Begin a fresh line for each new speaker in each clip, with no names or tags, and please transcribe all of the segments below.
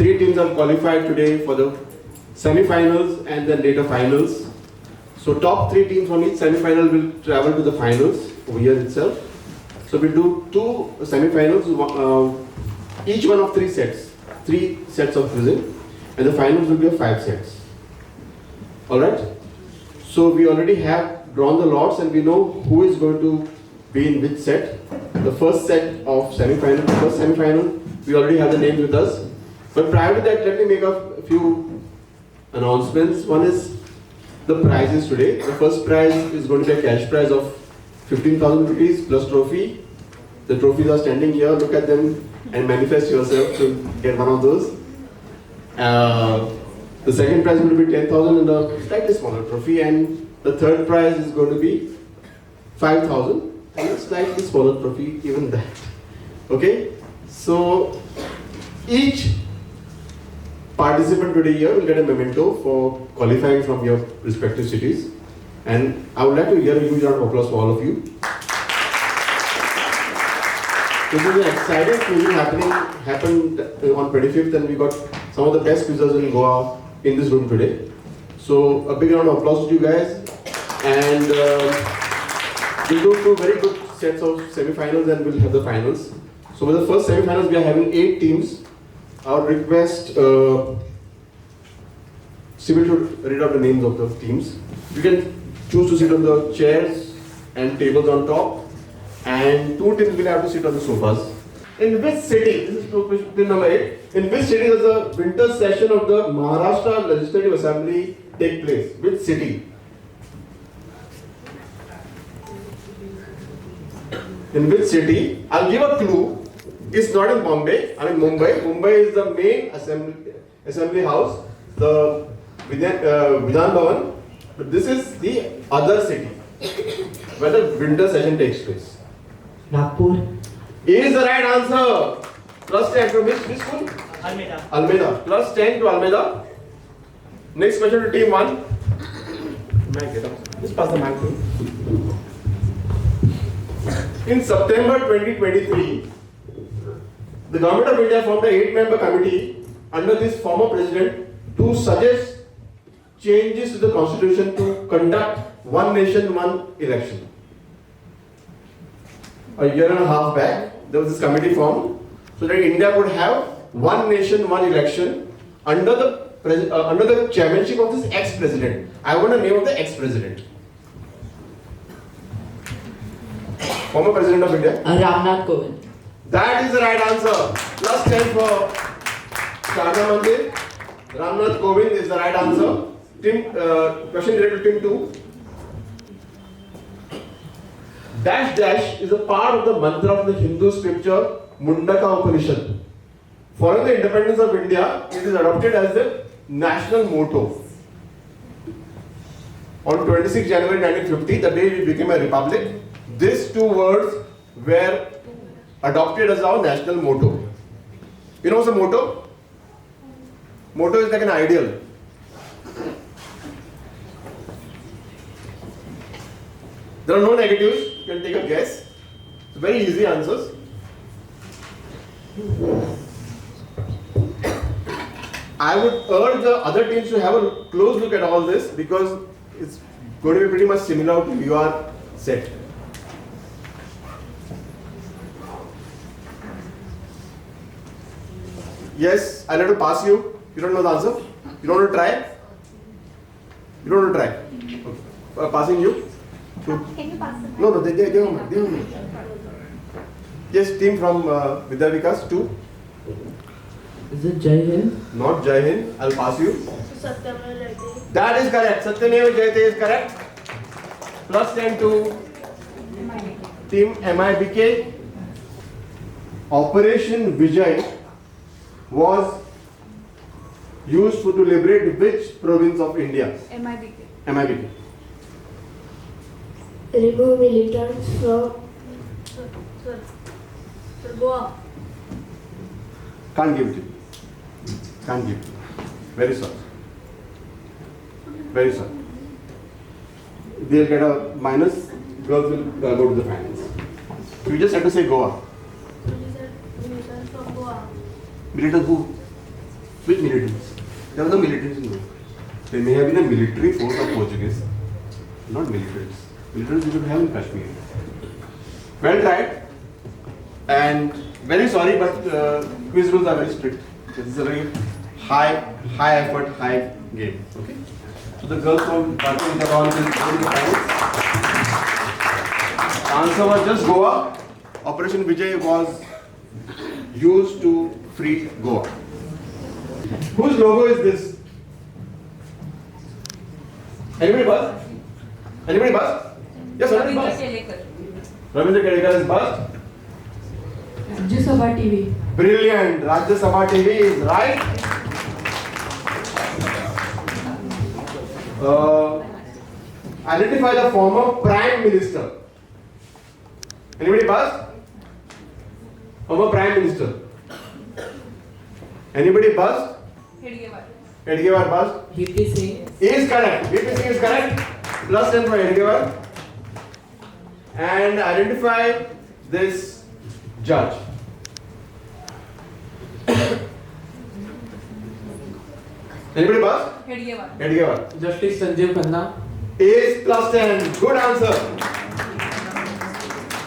three teams are qualified today for the semi-finals and then later finals. So top three teams from each semi-final will travel to the finals over here itself. So we'll do two semi-finals, each one of three sets of quizzing, and the finals will be of 5 sets. Alright? So we already have drawn the lots and we know who is going to be in which set. The first set of semi-final, first semi-final, we already have the names with us. But prior to that, let me make a few announcements. One is the prizes today. The first prize is going to be a cash prize of 15,000 rupees plus trophy. The trophies are standing here. Look at them and manifest yourself to get one of those. The second prize will be 10,000 and a slightly smaller trophy, and the third prize is going to be 5,000 and a slightly smaller trophy, even that. Okay? So each participant today here will get a memento for qualifying from your respective cities, and I would like to hear a huge round of applause for all of you. This is an exciting quizzing happened on 25th, and we got some of the best quizzers in Goa in this room today. So a big round of applause to you guys, and we'll do two very good sets of semi-finals and we'll have the finals. So with the first semi-finals we are having 8 teams. I would request Sibyl to read out the names of the teams. You can choose to sit on the chairs and tables on top, and 2 teams will have to sit on the sofas. In which city, this is question number 8, in which city does the winter session of the Maharashtra Legislative Assembly take place? Which city? In which city? I'll give a clue. It's not in Bombay, I mean Mumbai. Mumbai is the main assembly house, the Vidhan Bhavan. But this is the other city where the winter session takes place.
Nagpur.
Is the right answer. Plus 10 from which school?
Almeida.
Almeida. Plus 10 to Almeida. Next question to team 1. Just pass the mic to me. In September 2023, the Government of India formed an 8-member committee under this former president to suggest changes to the constitution to conduct one nation, one election. A year and a half back, there was this committee formed so that India would have one nation, one election under the chairmanship of this ex-president. I want the name of the ex-president. Former president of India.
Ramnath Kovind.
That is the right answer. Plus 10 for Sharda Mandir. Ramnath Kovind is the right answer. Question related to team 2. Dash dash is a part of the mantra of the Hindu scripture Mundaka Upanishad. Following the independence of India, it is adopted as the national motto. On 26 January 1950, the day we became a republic, these 2 words were adopted as our national motto. You know what's a motto? Motto is like an ideal. There are no negatives. You can take a guess. It's very easy answers. I would urge the other teams to have a close look at all this because it's going to be pretty much similar to your set. Yes, I'll have to pass you. You don't know the answer? You don't want to try? You don't want to try? Okay. Passing you.
Can you pass the mic?
No, they Yes, team from Vidya Vikas 2.
Is it Jai Hind?
Not Jai Hind. I'll pass you.
Satyameva Jayate.
That is correct. Satyameva Jayate is correct. Plus 10 to team MIBK. Operation Vijay was used to liberate which province of India?
MIBK.
MIBK.
Remove militants from
Sir, Goa.
Can't give it to you. Can't give it to you. Very sorry. Very sorry. They'll get a minus. Girls will go to the finals. So we just have to say Goa.
Militants from Goa.
Militants who? Which militaries? There were no militaries in Goa. There may have been a military force of Portuguese, not militaries. Militaries you could have in Kashmir. Well tried. And very sorry, but quiz rules are very strict. This is a very high effort, high game. Okay. So the girls from Bharatiya Vidya Bhavan will go to the finals. Answer was just Goa. Operation Vijay was used to free Goa. Whose logo is this? Anybody buzz? Anybody buzz? Yes, somebody buzz. Ravindra Kedekar is buzzed.
Rajya Sabha TV.
Brilliant. Rajya Sabha TV is right. Identify the former Prime Minister. Anybody buzzed? Former Prime Minister. Anybody buzzed? Hedgewar buzzed.
VP Singh.
Is correct. VP Singh is correct. Plus 10 for Hedgewar. And identify this judge. Anybody buzzed? Hedgewar.
Justice Sanjeev Khanna.
Is plus 10. Good answer.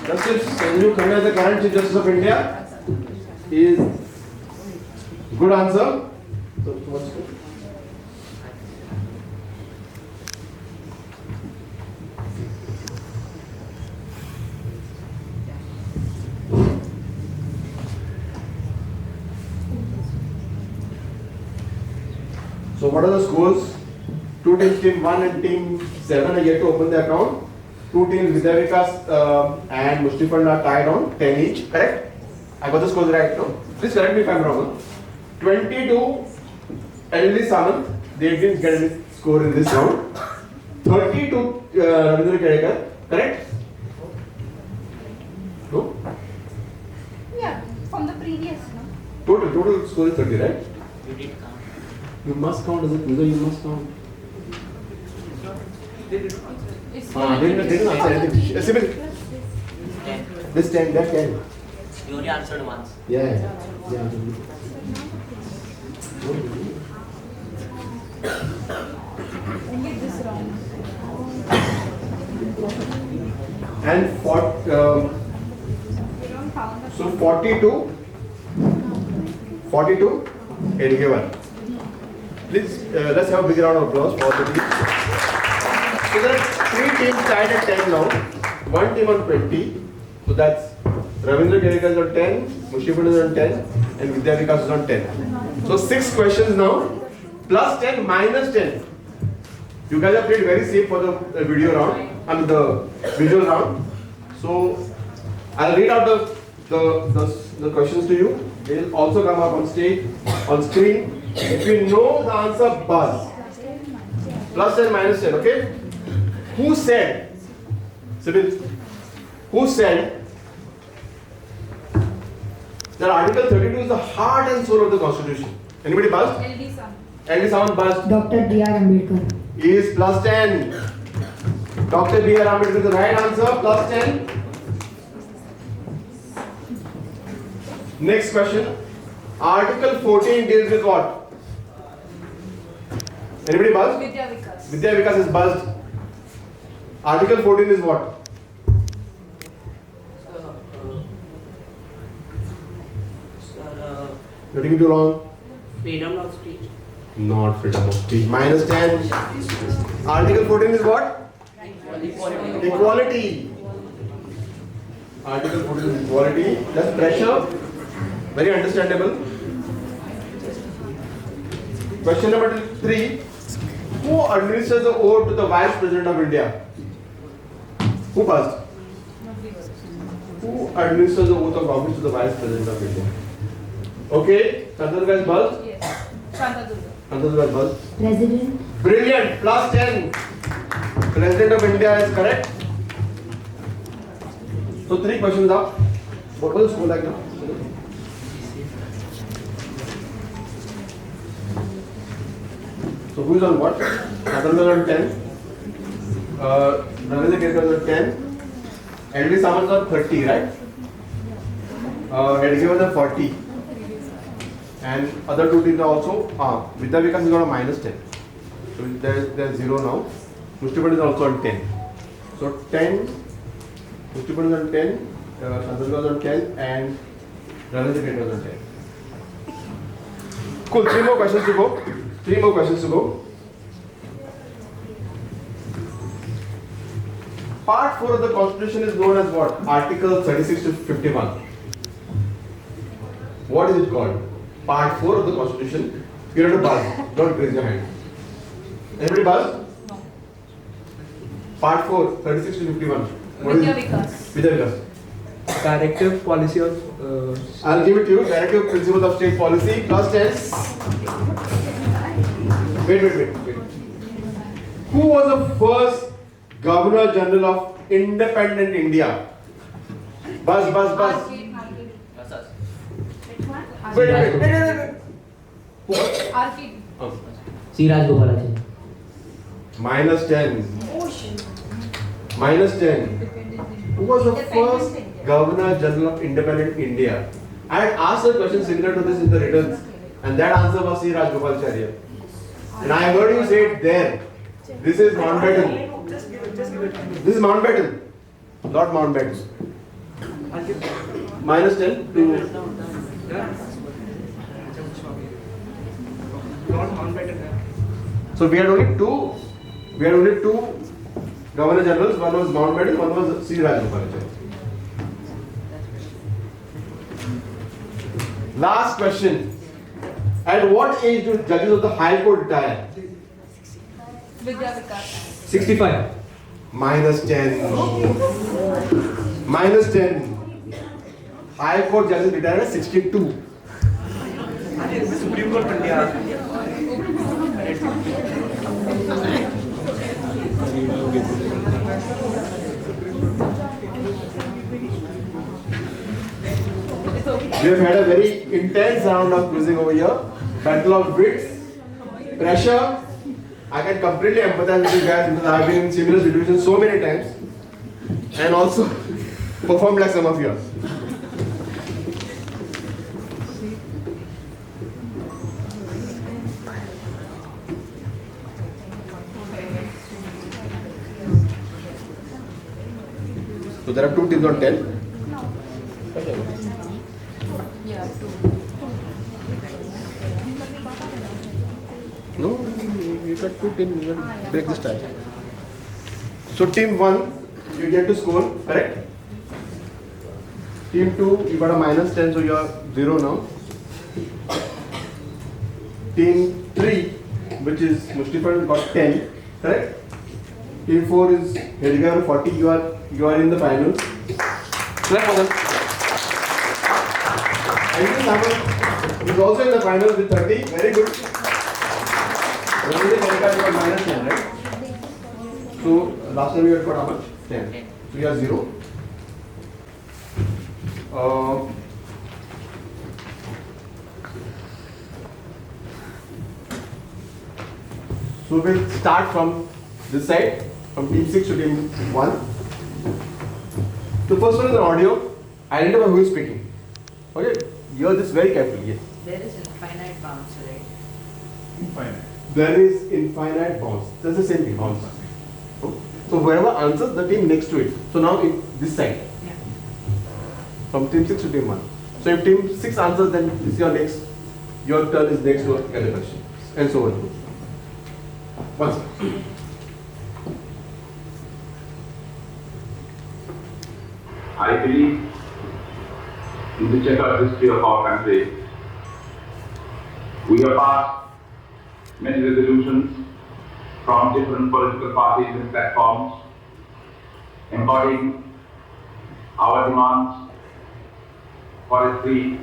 Justice Sanjeev Khanna is the current Chief Justice of India. Is good answer. So what's good? So what are the scores? Two teams, team 1 and team 7 are yet to open the account. Two teams, Vidya Vikas and Mushti Fund are tied on 10 each, correct? I got the scores right now. Please correct me if I am wrong. 22, Ellie Samant, they didn't get any score in this round. 32, Ravindra Kedekar, correct? No?
Yeah, from the previous, no?
Total score is 30, right?
You did count.
You must count, as a user, you must count. Didn't answer anything. Sibyl,
10.
this 10, that 10.
You only answered once.
Yeah.
Only this round.
And
We don't count the
so 42, Hedgewar. Please, let's have a big round of applause for the team. So there are 3 teams tied at 10 now. One team on 20. So that's Ravindra Kedekar is on 10, Mushifun is on 10, and Vidya Vikas is on 10. So 6 questions now. Plus 10, minus 10. You guys have played very safe for the video round. I mean the visual round. So I'll read out the questions to you. They'll also come up on stage, on screen. If you know the answer, buzz. Plus 10, minus 10, okay? Who said, Sibyl, who said that Article 32 is the heart and soul of the Constitution? Anybody buzzed? LD someone buzzed?
Dr. B.R. Ambedkar.
Is plus 10. Dr. B.R. Ambedkar is the right answer, plus 10. Next question. Article 14 deals with what? Anybody buzzed?
Vidya Vikas.
Vidya Vikas is buzzed. Article 14 is what? Getting too long?
Freedom of speech.
Not freedom of speech. Minus 10. Article 14 is what? Equality. Article 14 is equality. Less pressure. Very understandable. Question number 3. Who administers the oath to the Vice President of India? Who buzzed? Who administers the oath of office to the Vice President of India? Okay, Santanu guys buzzed?
Yes. Shantadurga.
Santanu guys buzzed?
President.
Brilliant, plus 10. President of India is correct. So 3 questions up. What was the score like now? So who is on what? Santanu is on 10. Ravindra Kedekar is on 10. LD Samant is on 30, right? Hedgewar is on 40. And other two teams are also, Vidya Vikas is got a -10. So there's 0 now. Mushtipad is also on 10. So 10, Mushtipad is on 10, Shantarga is on 10, and Ranajit is on 10. Cool, 3 more questions to go. 3 more questions to go. Part 4 of the Constitution is known as what? Article 36 to 51. What is it called? Part 4 of the Constitution. You have to buzz. Don't raise your hand. Anybody buzz?
No.
Part 4, 36 to 51. What is
Vidya
it?
Vikas.
Vidya Vikas.
Directive policy of
I'll give it to you. Directive Principles of State Policy. Class 10. Wait. Who was the first Governor General of Independent India? Buzz.
Arcade.
Yes, sir.
Which one?
Wait.
Arcade.
C. Rajgopalacharia.
-10. -10. Who was the first Governor General of Independent India? I had asked a question similar to this in the returns, and that answer was C. Rajgopalacharya. And I heard you say it there. This is Mountbatten. This is Mountbatten, not Mountbatten. -10 to. So we had only two. Governor Generals. One was Mountbatten, one was C. Rajgopalacharya. Last question. At what age do judges of the High Court retire?
Vidya Vikas.
65.
-10. -10. High Court judges retire at 62.
Supreme Court India.
We have had a very intense round of quizzing over here. Battle of wits, pressure. I can completely empathize with you guys because I have been in similar situations so many times, and also performed like some of you. So there are two teams on 10.
Yeah, 2.
No, you got two teams. You can break this tie. So team 1, you get to score, correct? Team 2, you got a -10, so you are 0 now. Team 3, which is Mushtipad, got 10, correct? Team 4 is Hedgar 40. You are in the finals. Clap for them. And this Saman is also in the finals with 30. Very good. Only Hedgar got -10, right? So last time you had got how much? 10. So you are 0. So we'll start from this side, from team 6 to team 1. The first one is an audio. Identify who is speaking. Okay, hear this very carefully. Yes.
There is infinite bounds, right?
There is infinite bounds. That's the same thing, bounds. So whoever answers, the team next to it. So now in this side.
Yeah.
From team 6 to team 1. So if team 6 answers, then it's your next. Your turn is next to get a question. And so on. Once.
I believe in the checkered history of our country. We have passed many resolutions from different political parties and platforms embodying our demands for a free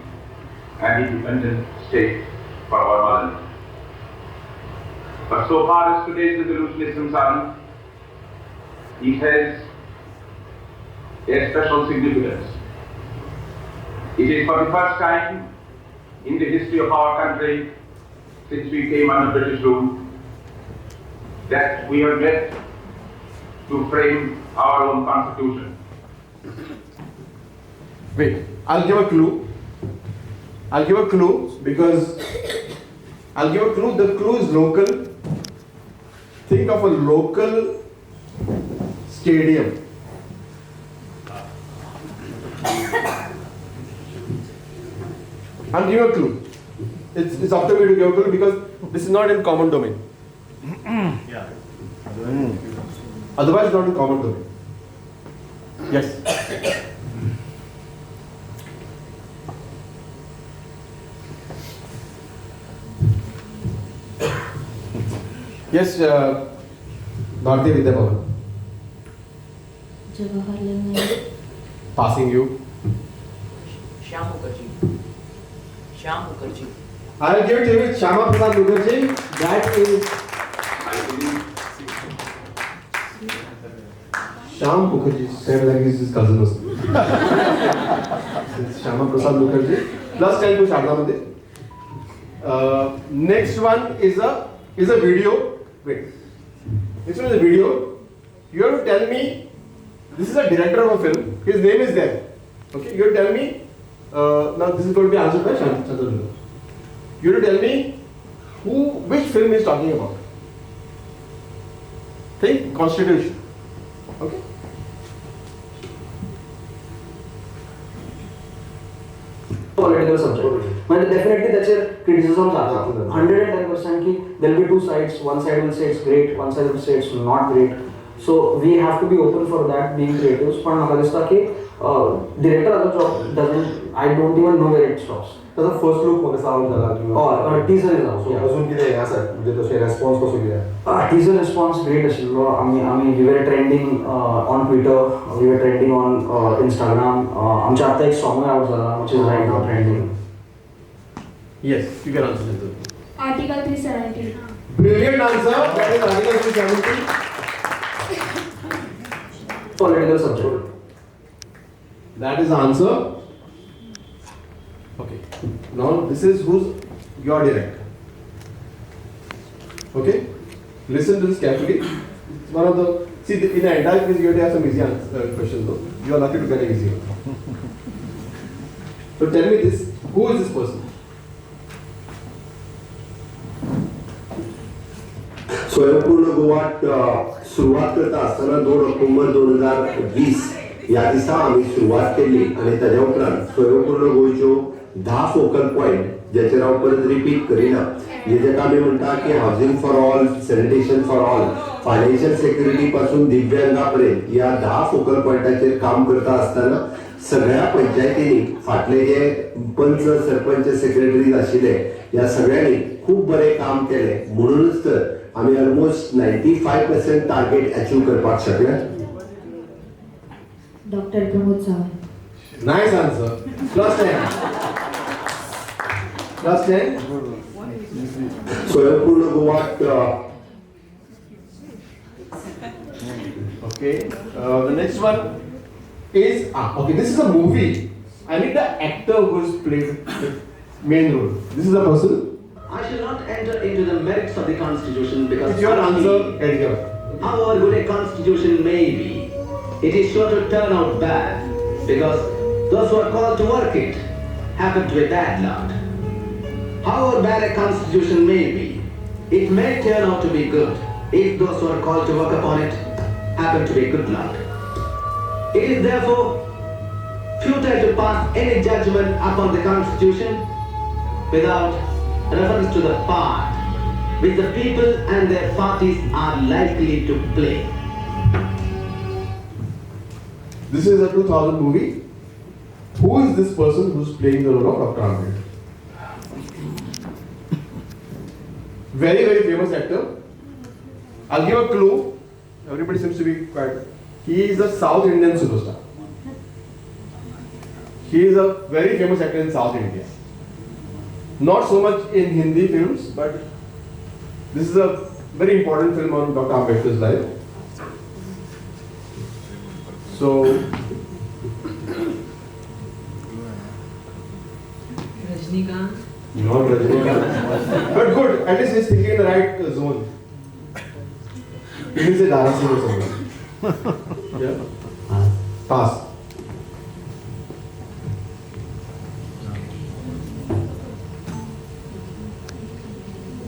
and independent state for our motherland. But so far as today's resolution is concerned, it has a special significance. It is for the first time in the history of our country since we came under British rule that we have met to frame our own constitution.
Wait, I'll give a clue. I'll give a clue because I'll give a clue. The clue is local. Think of a local stadium. I'll give a clue. It's up to me to give a clue because this is not in common domain.
Yeah.
Otherwise, not in common domain. Yes. Yes, Bharti Vidya Bhavan.
Jawaharlal Nehru.
Passing you.
Shyam Mukherjee. Shyam Mukherjee.
I'll give it to you with Shyama Prasad Mukherjee. That is Shyam Mukherjee. Said like he's his cousin or something. It's Shyama Prasad Mukherjee. Plus 10 to Sharda Mande. Next one is a video. Wait. Next one is a video. You have to tell me. This is a director of a film. His name is there. Okay. You have to tell me. Now this is going to be answered by Chandra. You have to tell me which film he is talking about. Think Constitution. Okay.
Political subject. But definitely that's a criticism. 110% ki there will be two sides. One side will say it's great, one side will say it's not great. So we have to be open for that, being creatives. But Nagarista ki director other job doesn't. I don't even know where it stops.
त्याचा first look मध्ये sound झाला किंवा
teaser is out.
अजून किती आहे असं म्हणजे तसे रेस्पॉन्स कसो किती आहे
Teaser response great आशिल्लो. आम्ही we were trending on Twitter, we were trending on Instagram. आमच्या आता एक song out झाला which is right now trending.
Yes, you can answer that.
Article 370.
Brilliant answer. That is Article 370.
Political subject.
That is the answer. Okay. Now this is who's your director. Okay. Listen to this carefully. It's one of the in the entire quiz you have to have some easy questions though. You are lucky to get an easy one. So tell me this. Who is this person?
स्वयंपूर्ण गोवात सुरुवात करता असताना 2 October 2020 या दिसा आम्ही सुरुवात केली आणि त्याच्या उपरांत स्वयंपूर्ण गोंयच्यो 10 फोकल पॉइंट ज्याचेर हांव परत रिपीट करिना जेका आमी म्हणटा की housing for all, sanitation for all, financial security पासून दिव्यांगा पर्यंत या 10 फोकल पॉइंटाचेर काम करता असताना सगळ्या पंचायतींनी फाटले जे पंच, सरपंच, सेक्रेटरीज आशिल्ले या सगळ्यांनी खूप बरें काम केले म्हणूनच तर आम्ही ऑलमोस्ट 95% टार्गेट अचीव करपाक शकले.
Dr. Pramod Sawant.
Nice answer. Plus 10. Plus 10.
स्वयंपूर्ण गोवात
Okay. The next one is okay. This is a movie. I need the actor who has played the main role. This is the person.
I shall not enter into the merits of the constitution because
It's your answer, Edgar.
however good a constitution may be, it is sure to turn out bad because those who are called to work it happen to be bad lot. However bad a constitution may be, it may turn out to be good if those who are called to work upon it happen to be good lot. It is therefore futile to pass any judgment upon the constitution without reference to the part which the people and their parties are likely to play.
This is a 2000 movie. Who is this person who's playing the role of Dr. Ambedkar? Very, very famous actor. I'll give a clue. Everybody seems to be quite. He is a South Indian superstar. He is a very famous actor in South India. Not so much in Hindi films, but this is a very important film on Dr. Ambedkar's life. So,
Rajnikant.
not Rajinikanth. But good, at least he's thinking in the right zone. He will say Dara Singh or something. Yeah? Pass.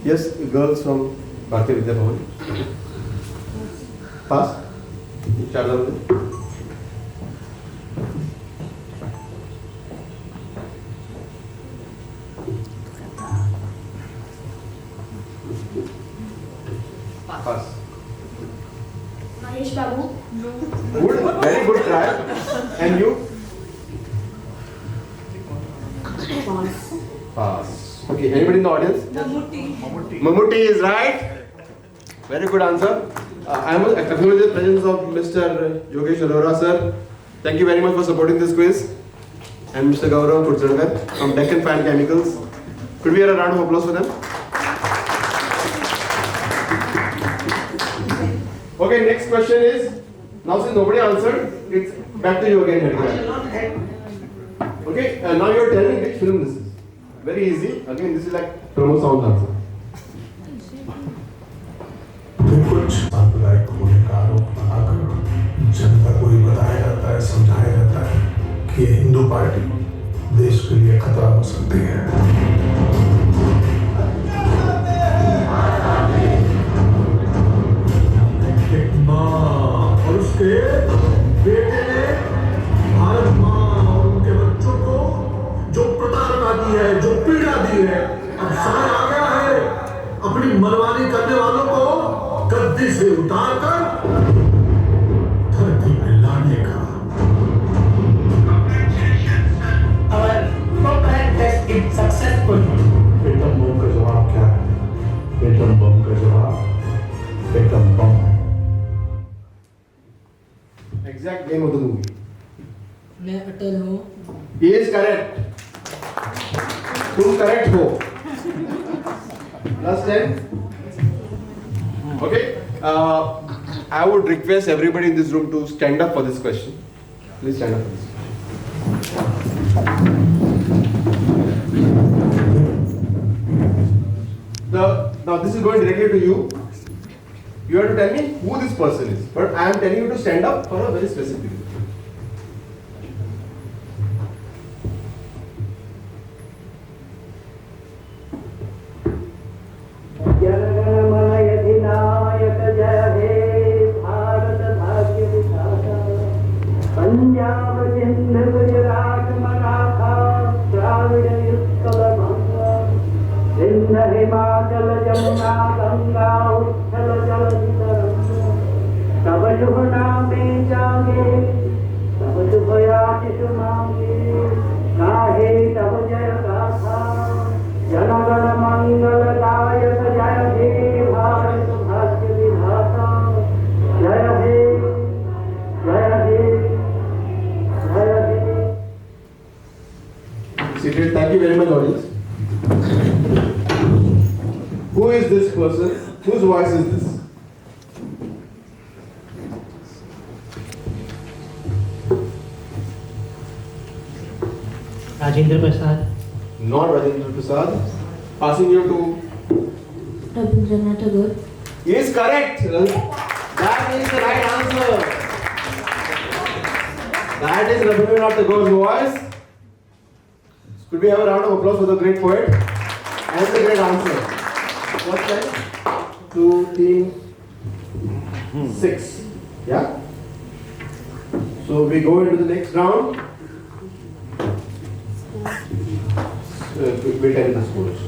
Yes, girls from Bharatiya Vidya Bhavan. Pass. Sharda Bhavan. Pass.
Mahesh Babu.
Good, very good try. And you?
Pass.
Pass. Okay, anybody in the audience? Mammootty is right. Very good answer. I must acknowledge the presence of Mr. Yogesh Arora sir. Thank you very much for supporting this quiz. And Mr. Gaurav Kurjangar from Deccan Fine Chemicals. Could we have a round of applause for them? Okay, next question is, now since nobody answered, it's back to you again, Hedgehog. Okay, now you're telling which film this is. Very easy. Again, this is like promo sound answer.
कुछ सांप्रदायिक होने का आरोप लगाकर जनता को ये बताया जाता है, समझाया जाता है कि ये हिंदू पार्टी देश के लिए खतरा हो सकती है। एक माँ और उसके बेटे ने भारत माँ और उनके बच्चों को जो प्रताड़ना दी है, जो पीड़ा दी है, अब समय आ गया है अपनी मनमानी करने वालों को गद्दी से उतारकर धरती पे लाने का।
Our program test is successful.
Atom bomb का जवाब क्या है? एटम बम का जवाब atom bomb.
Exact name of the movie.
मैं अटल हूँ।
He is correct. तुम correct हो. Plus 10. Okay. I would request everybody in this room to stand up for this question. Please stand up for this. Now this is going directly to you. You have to tell me who this person is. But I am telling you to stand up for a very specific reason.
जनगणमनयधिनायक जय हे भारत भाग्य विधाता पंजाब सिंध गुजरात मराठा द्राविड़ उत्कल गंगा सिंध हिमाचल जमुना गंगा उत्कल जलधि तरंगा तब शुभ नामे जागे तब शुभ आशीष मांगे गाहे तब जय गाथा जनगण मंगलदायक जय हे भारत भाग्य विधाता जय हे जय हे जय हे।
Seated. Thank you very much, audience. Who is this person? Whose voice is this?
Rajendra Prasad.
Not Rajendra Prasad. Passing you to.
Rabindranath Tagore.
He is correct. That is the right answer. That is Rabindranath Tagore's voice. Could we have a round of applause for the great poet and the great answer? What's that? 2, 3, 6. Yeah. So we go into the next round. We'll tell you the scores.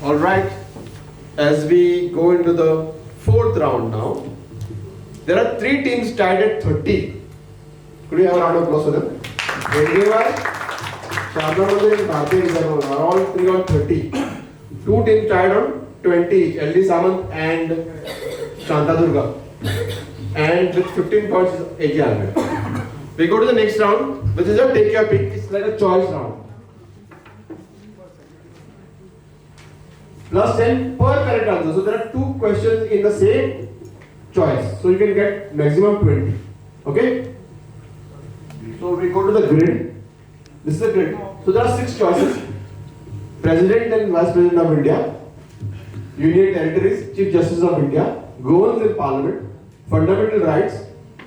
All right. As we go into the fourth round now, there are 3 teams tied at 30. Could we have a round of applause for them? Vedgevar, Sharda Mandir and Bharatiya Vidya Bhavan are all 3 on 30. 2 teams tied on 20 each, LD Samant and Shanta Durga. And with 15 points is AJ Almed. We go to the next round, which is a take your pick. It's like a choice round. Plus 10 per correct answer. So there are 2 questions in the same choice. So you can get maximum 20. Okay? So we go to the grid. This is the grid. So there are 6 choices. President and Vice President of India, Union Territories, Chief Justice of India, governs in Parliament, fundamental rights,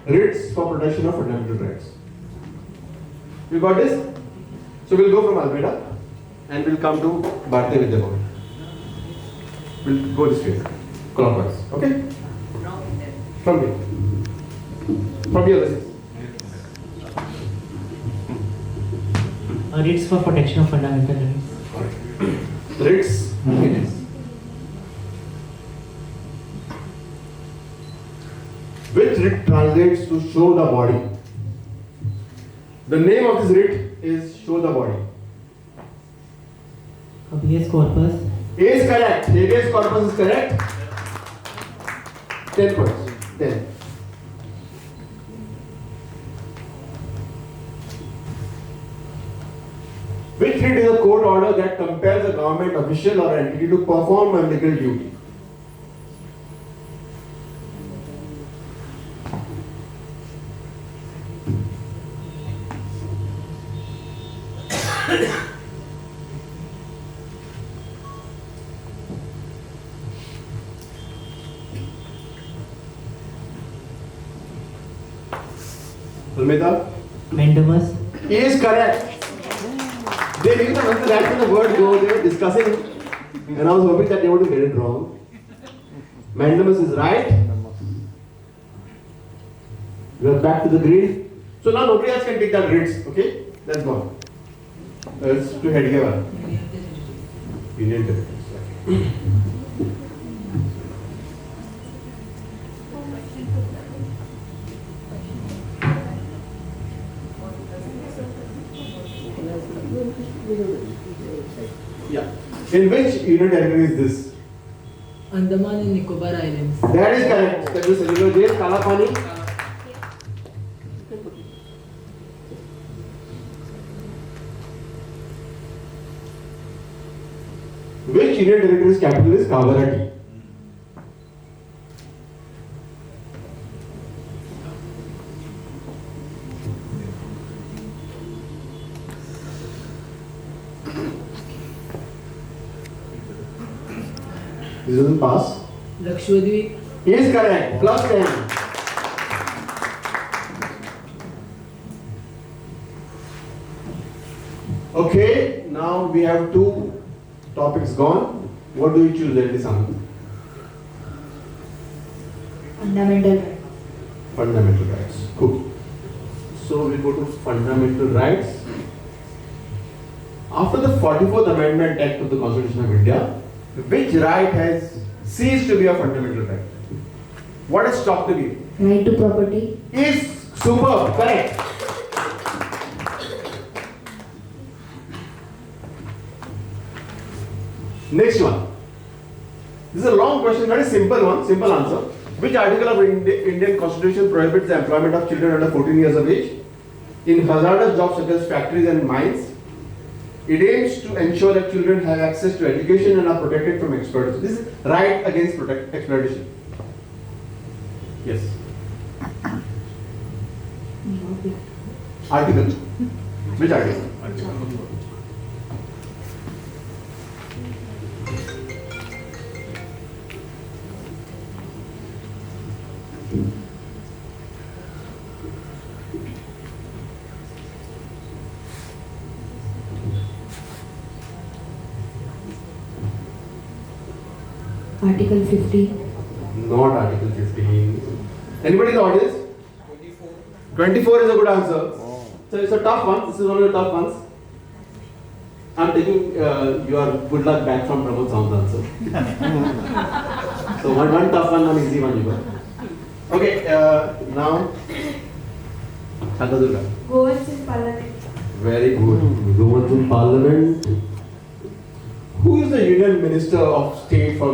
writs for protection of fundamental rights. You got this? So we'll go from Almeida and we'll come to Bharatiya Vidya Bhavan. We'll go this way, clockwise. Okay? From here. From here.
Writs for protection of fundamental rights.
Writs. Yes. Which writ translates to show the body? The name of this writ is show the body.
Habeas corpus.
A is correct. Habeas corpus is correct. 10 points. 10. Which writ is a court order that compels a government official or entity to perform a legal duty? Almeida?
Mandamus.
He is correct. They knew that when the word go, they were discussing, and I was hoping that they would get it wrong. Mandamus is right. We are back to the green. So now nobody else can take that writs. Okay, that's gone. Let's to head here. Union Territories. Yeah. In which Union Territory is this?
Andaman and Nicobar Islands.
That is correct. That is River Jail, Kalapani. Which Union Territory's capital is Kavarati? This doesn't pass.
Lakshadweep.
He is correct. Plus 10. Okay, now we have two topics gone. What do you choose, Elisan?
Fundamental rights.
Fundamental rights. Cool. So we go to fundamental rights. After the 44th Amendment Act of the Constitution of India, which right has ceased to be a fundamental right? What has stopped to be?
Right to property.
Is superb, correct. Next one. This is a long question, very simple one, simple answer. Which article of Indian Constitution prohibits the employment of children under 14 years of age in hazardous jobs such as factories and mines? It aims to ensure that children have access to education and are protected from exploitation. This is right against exploitation. Yes. Article. Which article?
Article 50.
Not Article 15. Anybody in the audience? 24. 24 is a good answer. So it's a tough one. This is one of the tough ones. I'm taking your good luck back from Pramod Sawant's answer. So one tough one easy one you got. Okay, now Shantadurga.
Goans in Parliament.
Very good. Government in Parliament. Who is the Union Minister of State for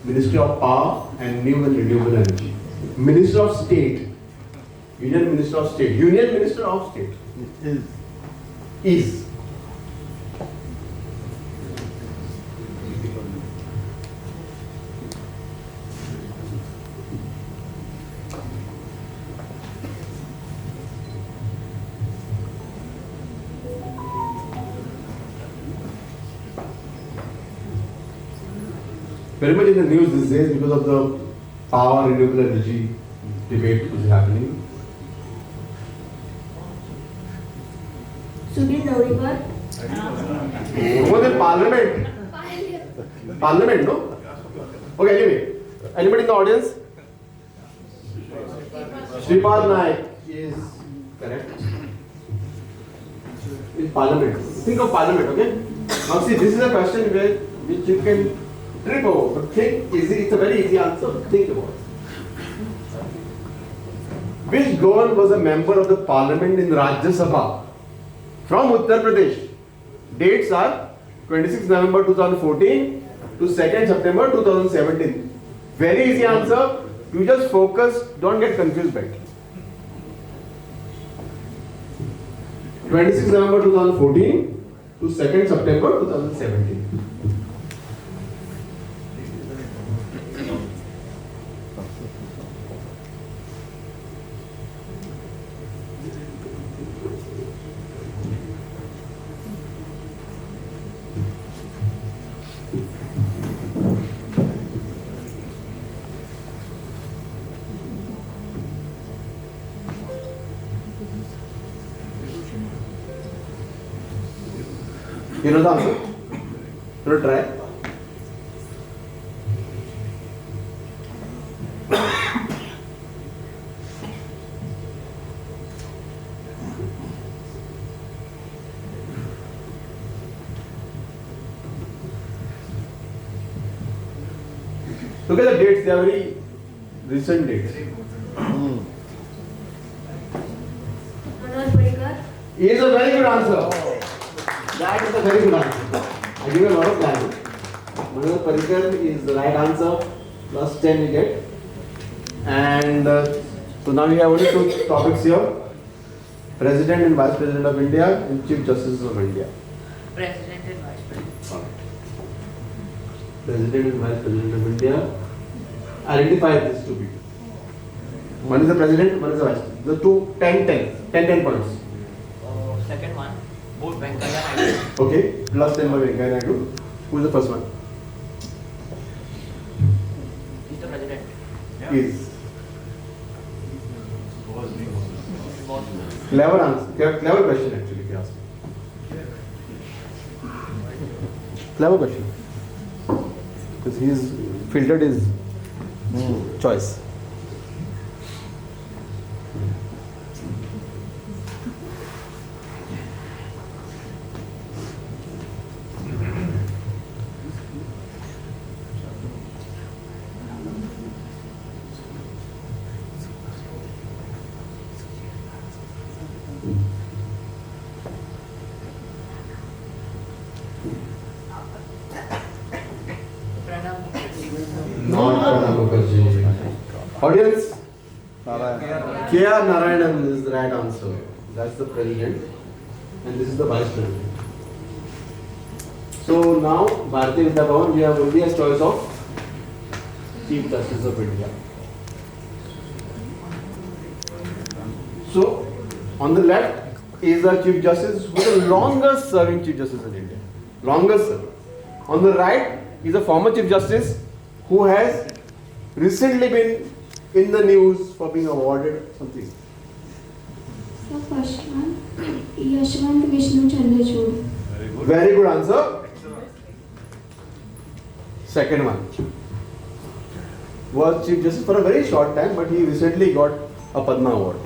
Ministry of Power and New and Renewable Energy? Minister of State. Union Minister of State. Union Minister of State. Is. very much in the news these days because of the power renewable energy debate which is happening.
Sunil Nauriwar.
More than Parliament. Parliament, no? Okay, anyway. Anybody in the audience? Sripad Naik is correct. In Parliament. Think of Parliament, okay? Now see, this is a question which you can trip over. But think easy, it's a very easy answer. Think about it. Which governor was a member of the Parliament in Rajya Sabha from Uttar Pradesh? Dates are 26 November 2014 to 2nd September 2017. Very easy answer. You just focus, don't get confused by it. 26 November 2014 to 2nd September 2017. You know the answer? You want to try? Look at the dates, they are very recent dates.
Manoj Parikar.
Is a very good answer. That is a very good answer. I give you a lot of time. Manoj Parikar is the right answer. Plus 10 you get. And so now we have only two topics here. President and Vice President of India and Chief Justice of India.
President and Vice President.
President and Vice President of India. Identify these two people. One is the President, one is the Vice President. The two 10 points.
Second one, both Venkaiah Naidu.
Okay, plus 10 by Venkaiah Naidu. Who is the first one?
He's the President.
Is. Clever answer. Clever question actually, if you ask me. Clever question. Because he's filtered his choice. Audience? K.R. Narayanan is the right answer. That's the President. And this is the Vice President. So now, Bharatiya Vidya Bhavan, we have only a choice of Chief Justice of India. So, on the left is the Chief Justice who is the longest serving Chief Justice in India. Longest serving. On the right is a former Chief Justice who has recently been in the news for being awarded something.
The first one, Yashwant Vishnu Chandrachud.
Very good answer. Second one was Chief Justice for a very short time, but he recently got a Padma Award.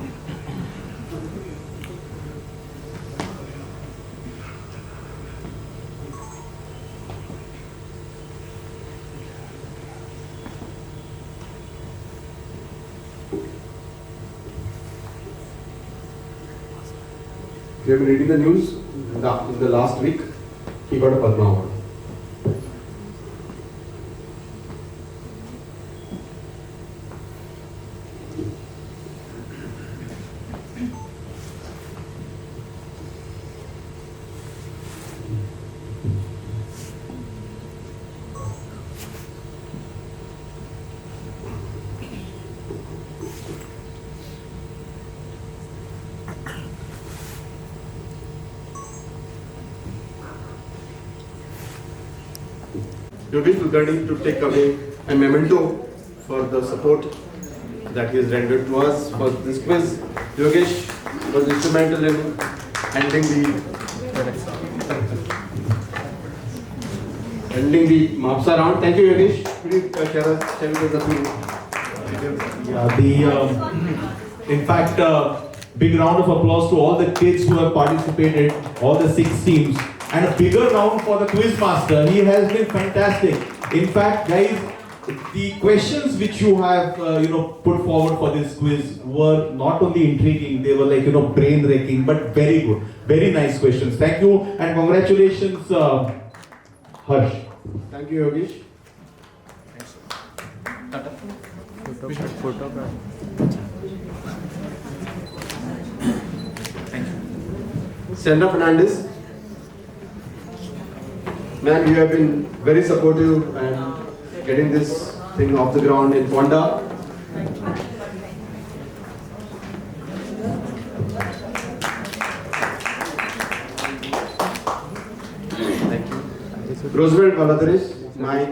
We have been reading the news in the last week. He got a Padma Award. Yogesh Kulkarni to take away a memento for the support that he has rendered to us for this quiz. Yogesh was instrumental in ending the Mapsa round. Thank you, Yogesh. Could you share with us the
Yeah, in fact, big round of applause to all the kids who have participated, all the 6 teams, and a bigger round for the quiz master. He has been fantastic. In fact, guys, the questions which you have, put forward for this quiz were not only intriguing, they were like, brain-wrecking, but very good, very nice questions. Thank you and congratulations, Harsh.
Thank you, Yogesh. Sandra Fernandez, ma'am, you have been very supportive and getting this thing off the ground in Fonda. Thank you. Roosevelt Valadares, my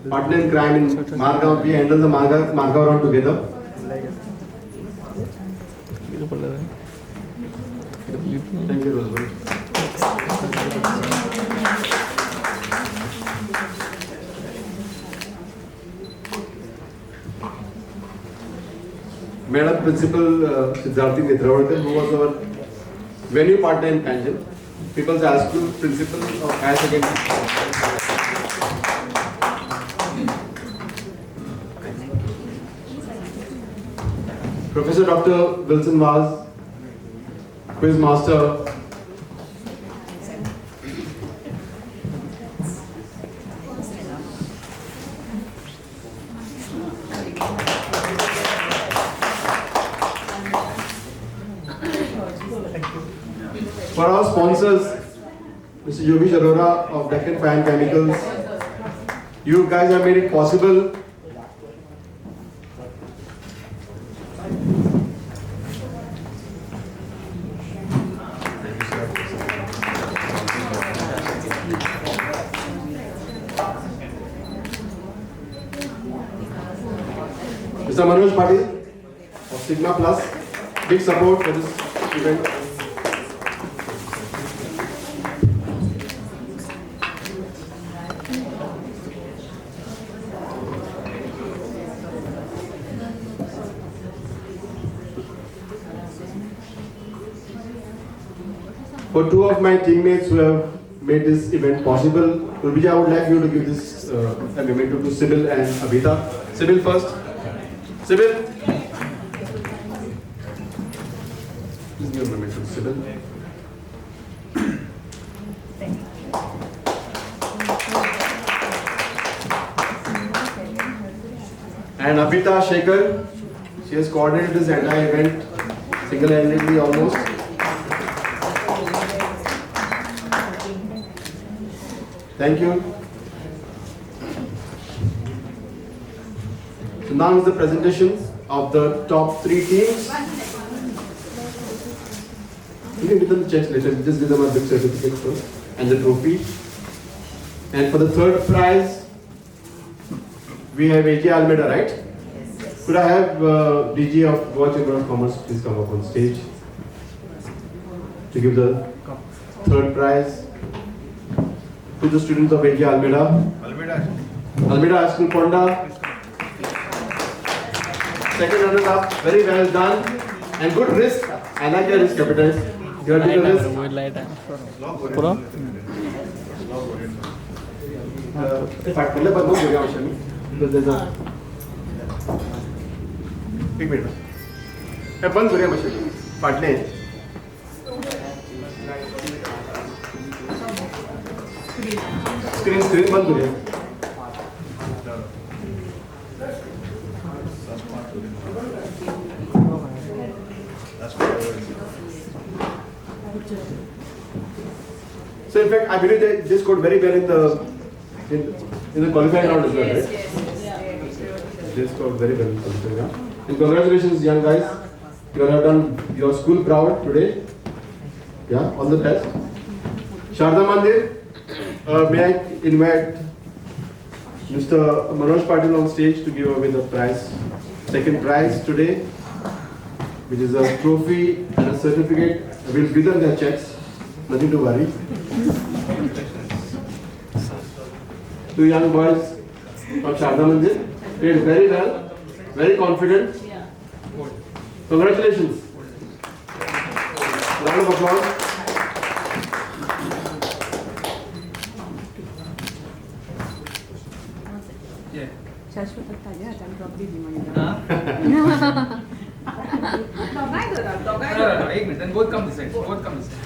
partner in crime in Margaon. We handle the Margaon round together. Thank you, Roosevelt. Madam Principal Siddharthi Netrawalkar, who was our venue partner in Panjim, People's High School Principal of Higher Secondary. Professor Dr. Wilson Vaz, Quiz Master. For our sponsors, Mr. Yogesh Arora of Deccan Fine Chemicals, you guys have made it possible. Mr. Manoj Patil of Sigma Plus, big support for this event. For 2 of my teammates who have made this event possible, Rubija, I would like you to give this a memento to Sibyl and Abhita. Sibyl first. Sibyl. Please give a memento to Sibyl. And Abhita Shekhar, she has coordinated this entire event single-handedly almost. Thank you. So now is the presentations of the top 3 teams. You can give them the checks later, just give them a big certificate first and the trophy. And for the 3rd prize, we have AJ Almeida, right? Could I have DG of Goa Chamber of Commerce please come up on stage to give the 3rd prize to the students of AJ Almeida. Almeida High School, Ponda. 2nd runners up, very well done and good risk. I like your risk appetite. You are taking a risk. एक minute बंद करूया machine फाटले screen बंद करूया So in fact, I believe they scored very well in the qualifying round as well, right? They scored very well in the qualifying round. And congratulations, young guys. You have done your school proud today. Yeah, all the best. Sharda Mandir, may I invite Mr. Manoj Patil on stage to give away the prize. Second prize today, which is a trophy and a certificate. We'll give them their checks. Nothing to worry. Two young boys from Sharda Mandir did very well, very confident. Congratulations. Round of applause.
एक minute, then both come this side. Both come this side.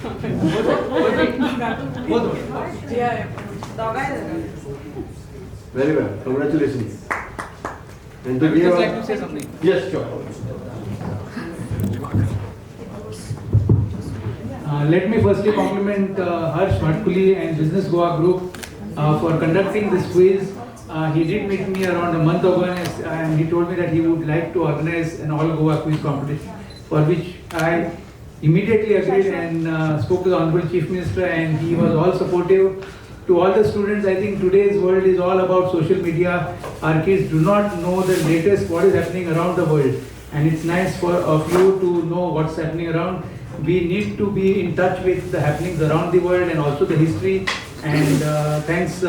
Both.
Very well. Congratulations. And to
I would
give
just
a-
like to say something.
Yes, sure.
Let me firstly compliment Harsh Matkuli and Business Goa Group for conducting this quiz. He did meet me around a month ago and he told me that he would like to organize an all Goa quiz competition, for which I immediately agreed and spoke to the Honorable Chief Minister, and he was all supportive. To all the students, I think today's world is all about social media. Our kids do not know the latest, what is happening around the world, and it's nice of you to know what's happening around. We need to be in touch with the happenings around the world and also the history, and thanks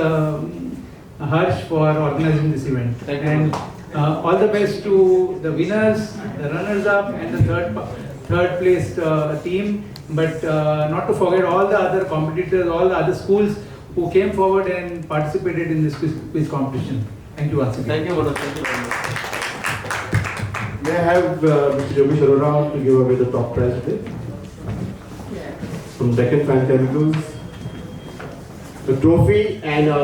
Harsh for organizing this event. And all the best to the winners, the runners-up, and the third placed team. But not to forget all the other competitors, all the other schools who came forward and participated in this quiz competition. Thank you once again.
Thank you, Manoj. Thank you very much. May I have Mr. Yogesh Arora to give away the top prize today? From Deccan Fan Chemicals. The trophy and a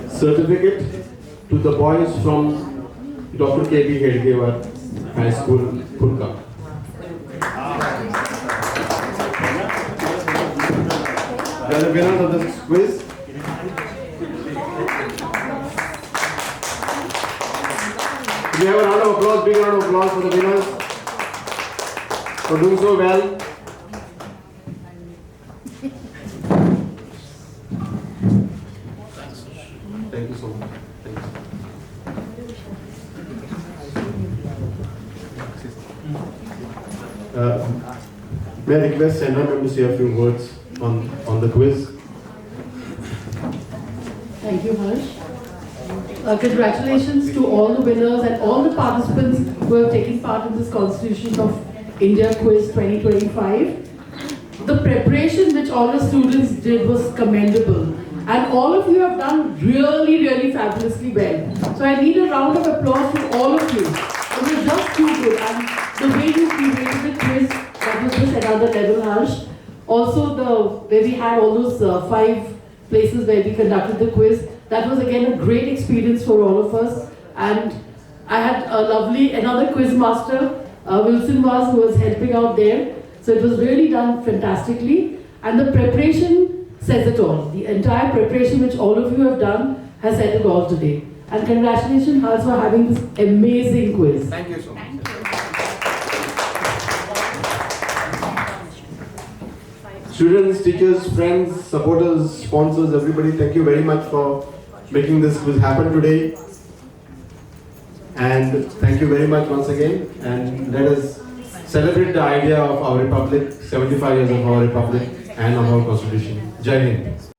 certificate to the boys from Dr. K.B. Hedgewar High School, Kurka. They are the winners of this quiz. We have a round of applause, big round of applause for the winners for doing so well. Thank you so much. Thank you. May I request Sandra ma'am to say a few words on the quiz?
Thank you, Harsh. Congratulations to all the winners and all the participants who have taken part in this Constitution of India Quiz 2025. The preparation which all the students did was commendable. And all of you have done really, really fabulously well. So I need a round of applause for all of you. It was just too good. And the way you created the quiz, that was just another level, Harsh. Also, where we had all those 5 places where we conducted the quiz, that was again a great experience for all of us. And I had another quiz master, Wilson was, who was helping out there. So it was really done fantastically. And the preparation says it all. The entire preparation which all of you have done has said it all today. And congratulations, Harsh, for having this amazing quiz.
Thank you so much. Students, teachers, friends, supporters, sponsors, everybody, thank you very much for making this quiz happen today. And thank you very much once again. And let us celebrate the idea of our republic, 75 years of our republic and of our constitution. Jai Hind.